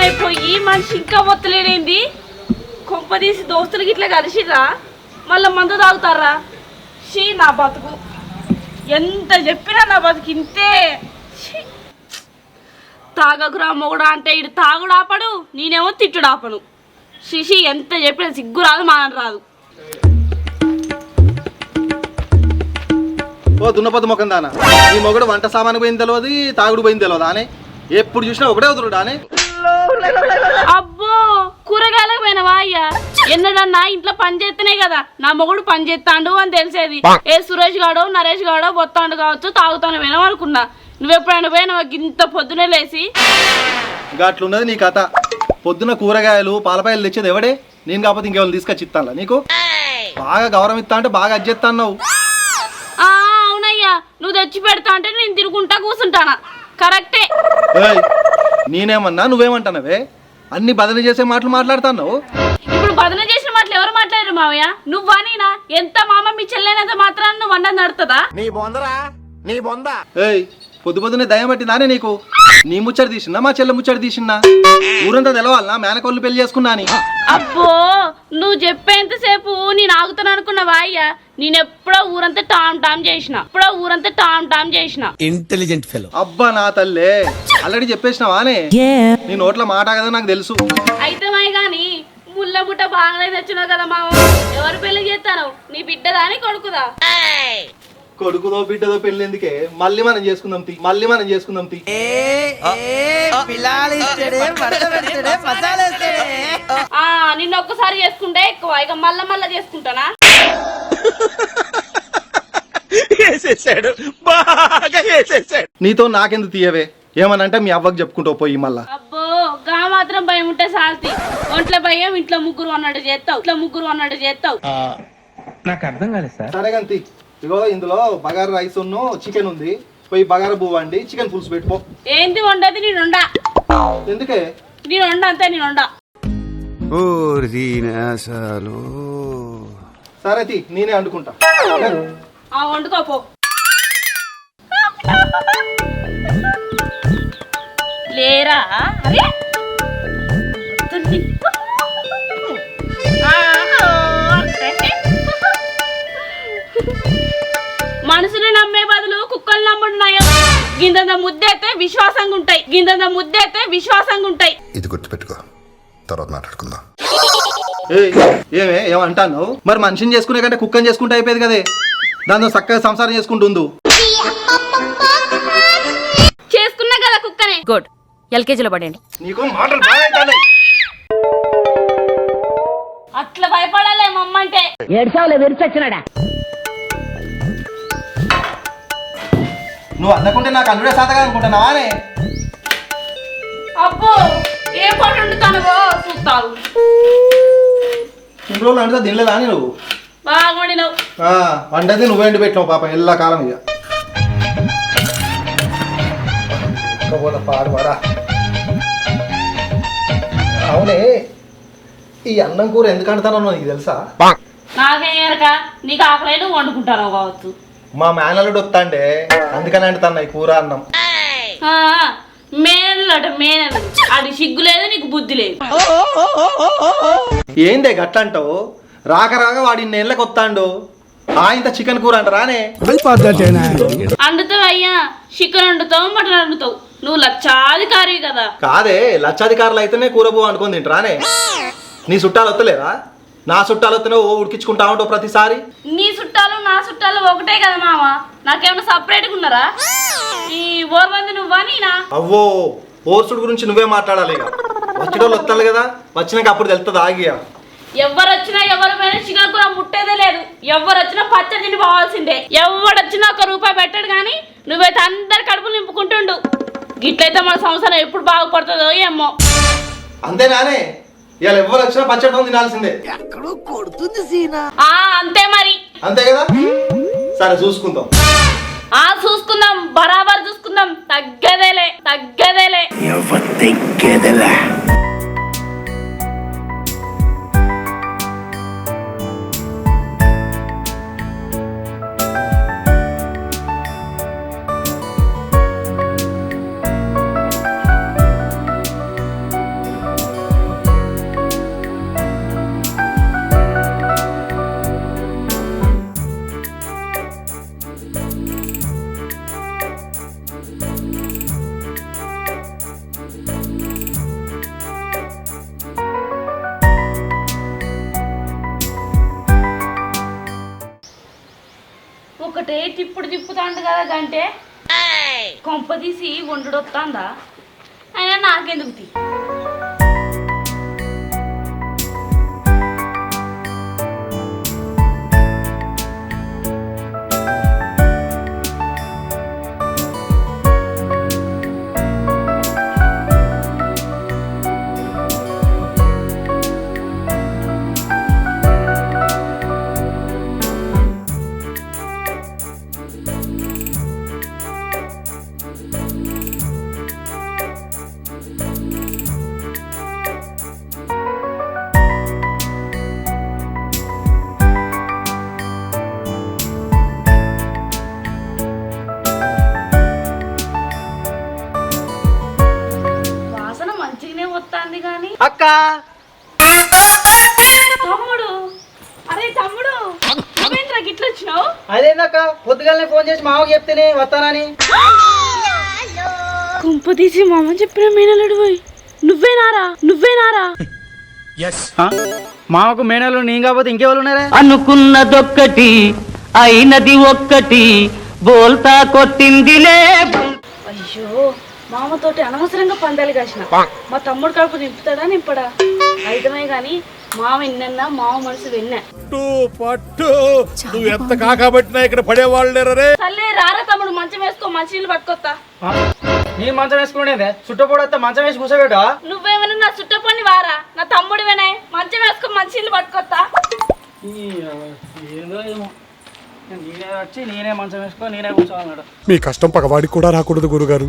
అయిపోయి మనిషి ఇంకా ఒత్తలేడేంది. కొంపదీసి దోస్తులు గిట్లా కలిసిరా మళ్ళీ మందు తాగుతారా? షీ నా బతుకు ఎంత చెప్పినా నా బతుకు ఇంతే. తాగకురా మొగుడా అంటే ఇటు తాగుడు ఆపడు, నేనేమో తిట్టుడు ఆపను. షిషి ఎంత చెప్పినా సిగ్గు రాదు మాన రాదు. ఓ దున్నపోతు ముఖం దానా, ఈ మొగుడు వంట సామాను పోయింది తెలియదు, తాగుడు పోయింది తెలియదు ఆనే. ఎప్పుడు చూసినా ఒకటే వదులుడు ఆనే. అబ్బో కూరగాయలకు పోయినవా అయ్యా? ఎన్నడన్నా ఇంట్లో పని చేస్తేనే కదా నా మొగుడు పని చేస్తాడు అని తెలిసేది. ఏ సురేష్ గాడో నరేష్ గాడో బొత్తాండు కావచ్చు తాగుతాను పోయినావు అనుకున్నా. నువ్వెప్పుడైనా పోయినావా ఇంత పొద్దునే లేసి? అట్లున్నది నీ కథ. పొద్దున కూరగాయలు పాలపాయలు తెచ్చేది ఎవడే? నేను కాకపోతే ఇంకెవరు తీసుకొచ్చి ఇస్తాను నీకు. బాగా గౌరవం ఇస్తా అంటే బాగా అజ్జెత్తా అన్నావు. అవునయ్యా, నువ్వు తెచ్చి పెడతా అంటే నేను తిరుగుంటా కూర్చుంటానా? కరెక్టే. నేనేమన్నా నువ్వేమంటానవే? అన్ని బదన చేసే మాటలు మాట్లాడుతున్నావు. ఇప్పుడు బదన చేసిన మాటలు ఎవరు మాట్లాడారు మావయ్య? నువ్వా నేనా? ఎంత మామ మీ చెల్లెనంత మాత్రాన్ని నువ్వు అన్నది నడుతుందా? పొద్దు పొద్దునే దయం పట్టిందానే నీకు? నీ ముచ్చడి తీసినా మా చెల్లె ముచ్చడి తీసినా? ఊరంతా తెలవాలనా మేనకోళ్ళు పెళ్లి చేసుకున్నా అని? అబ్బో నువ్వు చెప్పేంతసేపు నేను ఆగుతాను అనుకున్నావా అయ్యా? నేనెప్పుడో ఊరంతా టామ్ టామ్ చేసిన ఇంటెలిజెంట్ ఫెలో. అబ్బా నా తల్లే, ఆల్రెడీ చెప్పేసినావానే? నీ నోట్ల మాట కదా నాకు తెలుసు. అయితే మై గాని ముళ్ళ ముట్ట బాగానే తెచ్చినావు కదా మావ. ఎవరు పెళ్లి చేస్తాను? నీ బిడ్డదా అని కొడుకుదా? కొడుకుదో బిడ్డదో పెళ్లి ఎందుకే? మళ్ళీ మనం చేసుకుందాం తీ. నిన్న ఒక్కసారి చేసుకుంటే ఎక్కువ, ఇక మళ్ళా చేసుకుంటానా? నీతో నాకెందుకు తీయవే? ఏమనంటే మీ అవ్వకు చెప్పుకుంటావు పోయి మళ్ళా. అబ్బో గా మాత్రం భయం ఉంటే సాల్తి. ఒంట్లో భయం ఇంట్లో ముగ్గురు అన్నట్టు చేస్తావు. నాకు అర్థం కాలేదు సార్. సరే గంతి, ఇగో ఇందులో బగారా రైస్ ఉన్ను చికెన్ ఉంది, పోయి బగారా పువ్వు వండి చికెన్ పులుసు పెట్టుకో. ఏంది వండది? నేను వండా. ఎందుకే? నేను వండా అంతే, నేను వండా. సరే తీ, నేనే వండుకుంటా. వండుకోపో. లేరా అరే మనుషులు నమ్మే బదులు కుక్కలు నమ్ముడున్నాయో. గిందంత ముద్దైతే విశ్వాసంగా ఉంటాయి. ఇది గుర్తుపెట్టుకో, తర్వాత మాట్లాడుకుందాం. ఏమంటాను? మరి మనిషిని చేసుకునే కంటే కుక్కని చేసుకుంటే అయిపోయేది కదే. దాంతో చక్కగా సంసారం చేసుకుంటుందు. చేసుకున్నా కదా కుక్కనే. గుడ్, ఎల్కేజీలో పడండి. నీకు మాటలు బాగా అట్లా భయపడాలే మమ్మంటే. నువ్వు అనుకుంటే నాకు అల్లుడే సాతగా అనుకుంటున్నావానే? అబ్బో ఏ పాట వండుతానో చూస్తావు. ఇన్ని రోజులు అంటే తినలేదా నువ్వు? బాగా వండినావు. వండది నువ్వే ఎండి పెట్టినావు పాప ఎల్లా కాలం. ఇక పాడువాడా. అవునే, ఈ అన్నం కూర ఎందుకు అంటానో నీకు తెలుసా? నాకేరక నీకు ఆకలి నువ్వు వండుకుంటాను కావచ్చు. మా మేనల్లుడు వస్తాండే అందుకని అంటున్నా ఈ కూర అన్నం. మేనల్లుడు అది సిగ్గు లేదు, నీకు బుద్ధి లేదు. ఏందే గట్లంటావు? రాక వాడి నేళ్ళకి వస్తాడు. ఇంత చికెన్ కూర అంటారానే? వండుతావు అయ్యా, చికెన్ వండుతావు, మటన్ వండుతావు. నువ్వు లక్షాధికారి కదా. కాదే, లక్షాధికారులు అయితేనే కూర పో అనుకుని తింటారానే? నీ చుట్టాలు వస్తలేరా? నా చుట్టాలు వస్తేనే ఉడికించుకుంటా ఉంటావు ప్రతిసారి. నీ చుట్టాలు నా చుట్టాలు ఒకటే కదా మామ. నాకేమన్నా సపరేట్గా ఉన్నారా? ఈ ఓర్వంది నువ్వా నేనా? అవ్వో, ఓర్సుడు గురించి నువ్వే మాట్లాడాలి. ఇక వచ్చిన వస్తాను కదా, వచ్చినాక అప్పుడు తెలుస్తుంది. ఆగియా ఎవరు వచ్చినా ఎవరి పైన చికెన్ కూర ముట్టేదే లేదు. ఎవరు వచ్చినా పచ్చడి తిని పోవాల్సిందే. ఎవడొచ్చినా ₹1 పెట్టాడు కానీ నువ్వైతే అందరి కడుపులు నింపుకుంటుండు. గిట్లయితే మన సంవత్సరం ఎప్పుడు బాగుపడుతుందో ఏమో. అంతేనానే? ఇవాళ ఎవరు వచ్చినా పచ్చడి తినాల్సిందే. అంతే మరి. అంతే కదా? సరే చూసుకుందాం. చూసుకుందాం, బరాబర్ చూసుకుందాం. తగ్గదేలే. అంటే తిప్పుతాండు కదా గంటే కొంప తీసి వండు వస్తాందా అయినా నాకెందుకు తీ వాసన మంచిగానే వస్తుంది కానీ అక్క తమ్ముడు అరే తమ్ముడు నువ్వేంద్రా గిట్ల వచ్చినావు అదేందక్క పొద్దుగాలనే ఫోన్ చేసి మామకి చెప్తేనే వస్తానని. కుంప తీసి మా అమ్మ చెప్పిన మేనలుడు పోయి నువ్వేనారా మామకు మేనలు నేను కాకపోతే ఇంకెవరు ఉన్నారా? అనుకున్నదొక్కటి అయినది ఒక్కటి బోల్తా కొట్టిందిలే. అయ్యో మామతోటి అనవసరంగా పందాలు కాసిన మా తమ్ముడు కడుపు నింపుతాడా నింపడా అయితమే గాని మామ ఎన్నన్నా మామ మనసు వెన్న నువ్వు ఎంత కాకబట్టినా ఇక్కడ పడేవాళ్ళు లేరే. సర్లే రారా తమ్ముడు మంచం వేసుకో మంచి నీళ్ళు పట్టుకొత్తా నేను మంచం వేసుకునేదే చుట్టపోడొస్తే మంచం వేసి కూర్చోబెట్టా. నువ్వేమైనా నా చుట్టపని వారా నా తమ్ముడు వినాయ్ మంచం వేసుకో మంచి నీళ్ళు పట్టుకొత్తా ఏందో ఏమో నేనే వచ్చి నేనే మంచం వేసుకో నేనే కూర్చోవాలన్నాడు. మీ కష్టం పగవాడికి కూడా రాకూడదు గురుగారు.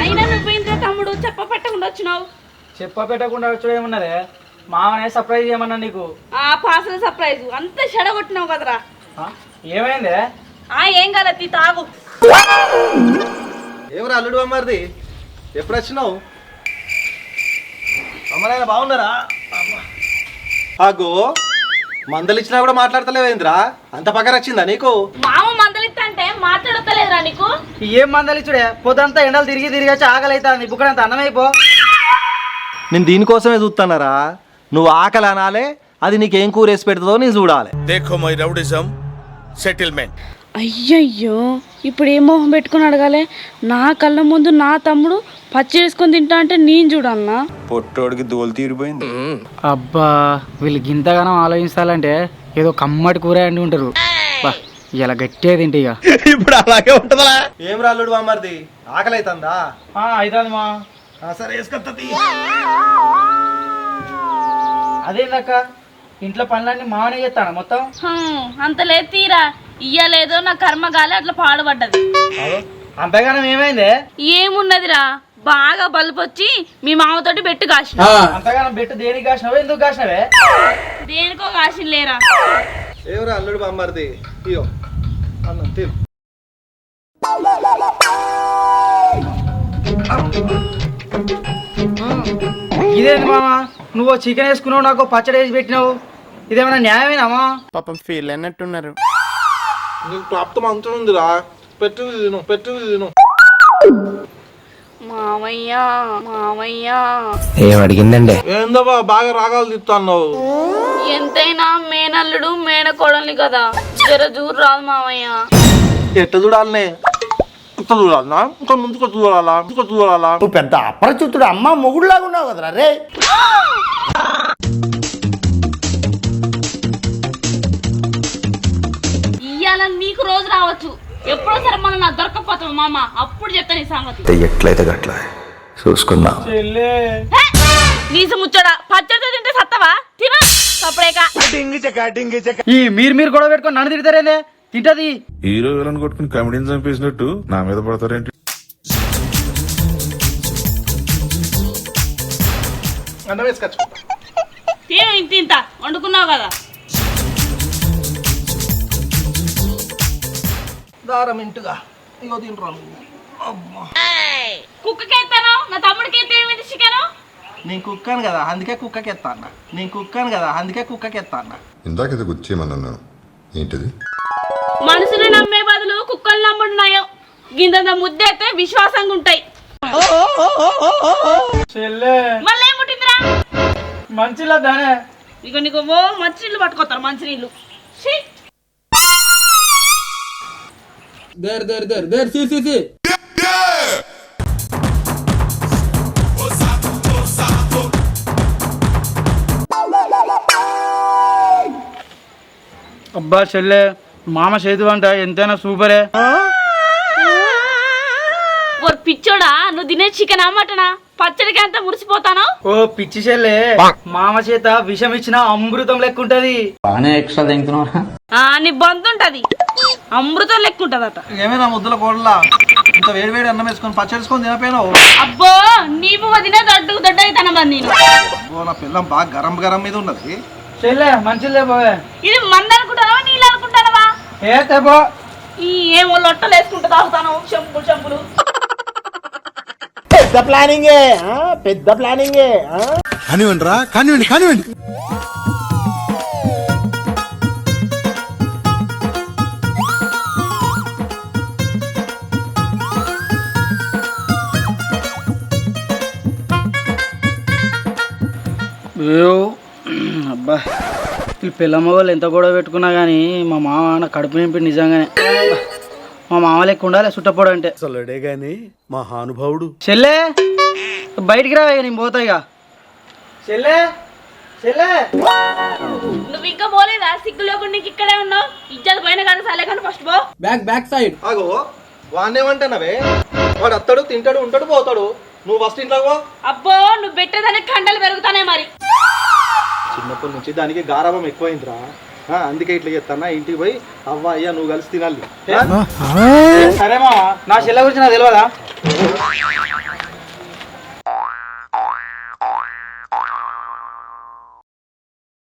అయినా నువ్వేంద్రా తమ్ముడు చెప్ప పెట్టకుండా వచ్చినావు చెప్ప పెట్టకుండా వచ్చడం ఏమున్నదే మామనే సర్ప్రైజ్ చేయమన్నా నీకు. ఆ పాసల సర్ప్రైజ్ అంత చెడగొట్టినావు కదరా ఆ? ఏమైందే? ఏం కాదు తాగు ఏమరా అల్లుడు అమ్మారిది ఎప్పుడు వచ్చినావు? అమ్మనాయన బాగున్నారా? అగో మందలు ఇచ్చినా కూడా మాట్లాడతలేవేంద్రా? అంత పగర వచ్చిందా నీకు? మామ మందలిస్తా అంటే మాట్లాడతలేదురా నీకు? ఏం మందలిచ్చుడే పొద్దంతా ఎండలు తిరిగి వచ్చి ఆకలి అవుతుంది బుక్కడంత అన్నమైపో. నేను దీనికోసమే చూస్తానరా. నువ్వు ఆకలి అనాలే, అది నీకేం కూర వేసి పెడుతుందో నేను చూడాలి. దేఖో మై రౌడిజం సెటిల్మెంట్. అయ్యయ్యో ఇప్పుడు ఏ మొహం పెట్టుకుని అడగాలి? నా కళ్ళ ముందు నా తమ్ముడు పచ్చి వేసుకొని తింటా అంటే నేను చూడన్నా పొట్టోడికి దోలు తీరిపోయింది. అబ్బా వీళ్ళు గింతగానం ఆలోచించాలంటే ఏదో కమ్మటి కూర అండి ఉంటారు. ఇలా గట్టిగా తింటే ఇక ఇప్పుడు అలాగే ఉంటదా? ఏం రా అల్లుడు అమ్మారిది ఆకలి అవుతుందా? అవుతుంది మా. సరే వేసుకొస్తా. అదేందక్క ఇంట్లో పనులన్నీ మామనే చేస్తాను మొత్తం. అంత లేదు తీరా ఇయ్యలేదో నా కర్మగాలి అట్లా పాడుపడ్డది. అంతగానం ఏమైంది? ఏమున్నదిరా బాగా బలుపు వచ్చి మీ మామతోటి బెట్టు కాసిన. అంతగానం బెట్టు దేనికి కాసినావు? ఎందుకు కాసినవే? దేనికో కాసిన లేరా. ఏమరా అల్లుడు అమ్మారిది ఇయో అన్నం తిను. ఇదేంటి మామ నువ్వు చికెన్ వేసుకున్నావు నాకు పచ్చడి వేసి పెట్టినావు ఇదేమైనా న్యాయమేనామా? పాపం ఫీల్ అన్నట్టున్నారు. నీకు ప్రాప్తం అంత ఉందిరా. పెట్టు తిను. మామయ్య ఏం అడిగిందండి? ఏందబ్బా బాగా రాగాలు తిప్పుతున్నావు? ఎంతైనా మేనల్లుడు మేనకోడల్ని కదా జర జూరు రాదు మామయ్య. ఎట్ట చూడాలనే? ఇట్లా చూడాలనా? ఇంకా ముందుకు చూడాలా? నువ్వు పెద్ద అపరిచితుడు అమ్మ మొగుడులాగా ఉన్నావు కదరా రే. ఇయ్యాల నీకు రోజు రావచ్చు ఎప్పుడో సరే మనం నా దొరకపోతావు మామ అప్పుడు చెప్తా నీ సంగతి. ఎట్లయితే గట్లా చూసుకుందాం. నీసు ముచ్చడా పచ్చడితో తింటే సత్తవా తిను సపరేక. ఈ మీరు గొడవ పెట్టుకొని నన్ను తిడతారేందే? తింటది హీరో విలన్ కొట్టుకుని కమెడీని చంపేసినట్టు నా మీద పడతారేంటి? అన్నం వేసుకొచ్చుకుంటా. ఇంత వండుకున్నావు కదా. దారం ఇంటుగా ఇగో తింటురా. కుక్కకెత్తాను నా తమ్ముడికి ఎత్తే ఏమైంది చికెను? నేను కుక్కాను కదా అందుకే కుక్కకి ఎత్తా. ఇందాక ఇది గుర్చేయమన్నాను. ఏంటిది? మనుషులు నమ్మే బదులు కుక్కలు నమ్ముడున్నాయో గింద ముద్ద అయితే విశ్వాసంగా ఉంటాయి. చెల్లె మళ్ళీ ఏముంటుందిరా? మంచిలా దానే ఇక నీకు ఓ మంచినీళ్ళు పట్టుకొస్తారు మంచినీళ్ళు ఛీ! అబ్బా చెల్లె మామ చేతి వంట ఎంతైనా సూపరే. ఓ పిచ్చోడా నువ్వు తినే చికెన్ మటనా పచ్చడికి అంతా మురిసిపోతాను. ఓ పిచ్చి చెల్లె మామ చేత విషం ఇచ్చిన అమృతం లెక్క ఉంటది. నీ బంధు ఉంటది అమృతం లెక్క ఉంటదట. ఏమైనా ముద్దుల కోడలా ఇంత వేడి వేడి అన్నం వేసుకొని పచ్చడిసుకొని తినపోయినావు. అబ్బో నీవు వదిన దొడ్డు దొడ్డ అవుతాను మరి నేను. ఓ నా పిల్లం బాగా గరం గరం మీద ఉన్నది. చెల్లె మంచిలే పోవే. ఇది మంద అనుకుంటావా నీళ్ళు అనుకుంటానవా? ఏ తెపో ఈ ఏమో లొట్టలు వేసుకుంటూ తాగుతాను చెంపులు చెంపులు. పెద్ద ప్లానింగే పెద్ద ప్లానింగే. కానివ్వండి రా కానివ్వండి కానివ్వండి. అబ్బా వీళ్ళు పిల్లమ్మ వాళ్ళు ఎంత గొడవ పెట్టుకున్నా కానీ మా మామ నా కడుపు నింపి నిజంగానే. మా మామ లెక్క ఉండాలి చుట్టపోడు అంటే. అసలుడే గాని మహానుభావుడు. చెల్లె బయటికి రావే నేను పోతా ఇక. చెల్లె చెల్లె నువ్వు ఇంకా పోలేదా సిగ్గు లేకుండా నీకు ఇక్కడే ఉన్నావు. ఇజ్జత పైన కానీ సలే కానీ ఫస్ట్ పో. Back side. ఆగో వాడినేమంటానవే? వాడు అత్తాడు తింటాడు ఉంటాడు పోతాడు. నువ్వు ఫస్ట్ ఇంట్లో పో. అబ్బో నువ్వు పెట్టేదానికి కండలు పెరుగుతానే మరి. చిన్నప్పటి నుంచి దానికి గారాబం ఎక్కువైందిరా. అందుకే ఇట్లా చెప్తానా ఇంటికి పోయి అవ్వ అయ్యా నువ్వు కలిసి తినాలి. సరే మామ నా చెల్లె గురించి నాకు తెలియదా?